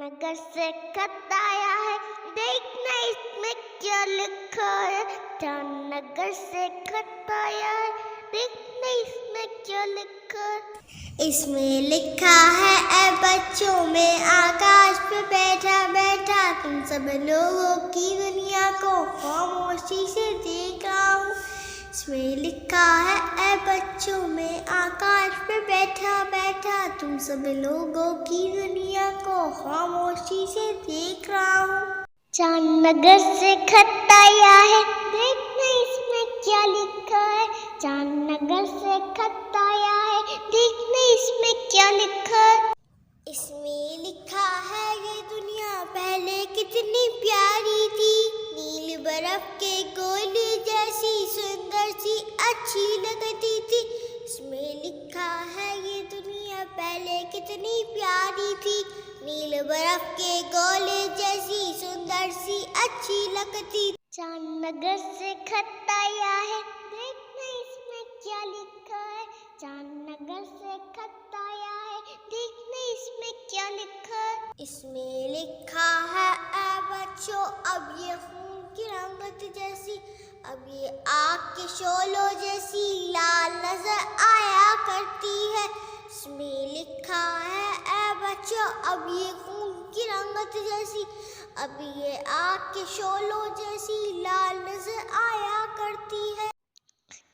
नगर से खत आया है, देखना इसमें क्या लिखा है। नगर से खत आया है, देखना इसमें क्या लिखा है। इसमें लिखा है, ऐ बच्चों में आकाश पे बैठा बैठा तुम सब लोगों की दुनिया को खामोशी से देख रहा हूँ। इसमें लिखा है, ऐ बच्चों में आकाश पे बैठा बैठा तुम सब लोगों की दुनिया को खामोशी से देख रहा हूँ। नगर से खत आया है, देखना इसमें क्या लिखा है। नगर से खत आया है, देखना इसमें क्या लिखा है। इसमें लिखा है, ये दुनिया पहले कितनी प्यारी थी, नील बर्फ के गोले जैसी सुंदर सी अच्छी लगती थी। इसमें लिखा है, ये दुनिया पहले कितनी प्यारी थी, नील बर्फ के गोले जैसी सुंदर सी अच्छी लगती। नगर से खत आया है, देखना इसमें क्या लिखा है। नगर से खत आया है, देखना इसमें क्या लिखा है। इसमें लिखा है, ऐ बच्चों अब ये खून की रंगत जैसी, अब ये आग के शोलों जैसी लाल नजर आया करती है। इसमें लिखा है, ऐ बच्चों अब ये खून की रंगत जैसी, अब ये आग के शोलों जैसी लाल नजर आया करती है।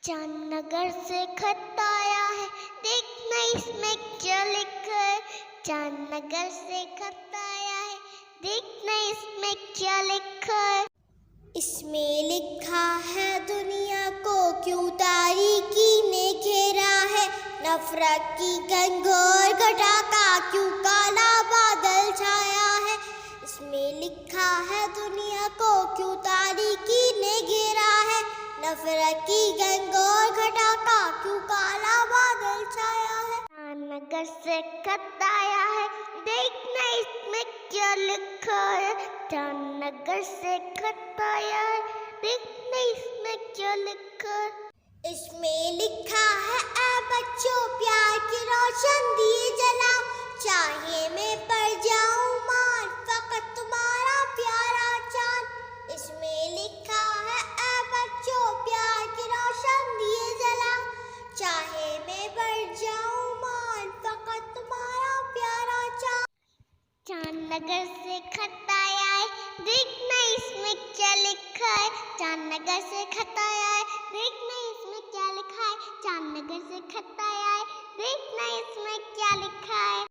नगर से खत आया है, देखना इसमें क्या लिखा है। नगर से खत आया है, देखना इसमें क्या लिखा है। इसमें लिखा है, दुनिया को क्यों तारीकी ने घेरा है, नफरत की घनघोर घटा का क्यों काला बादल छाया है। इसमें लिखा है, दुनिया को क्यों तारीकी ने घेरा है, नफरत की घनघोर घटा का क्यों काला बादल छाया है। नगर से खत आया है, देखना इसमें क्या लिखा है। नगर से खत आया है, देखना इसमें क्या लिखा है। इसमें लिखा है, ऐ बच्चों प्यार के रोशन दिए जलाओ, चाहे मैं पड़ जाऊं मार फकत तुम्हारा प्यारा चांद। इसमें लिखा है, ऐ बच्चों प्यार के रोशन दिए जलाओ, चाहे मैं पड़ जाऊं मार फकत तुम्हारा प्यारा चांद। नगर से खत आया है, देखना इसमें क्या लिखा है। नगर से खत आया है, देखना इसमें क्या लिखा है। नगर से खत आया है, देखना इसमें क्या लिखा है।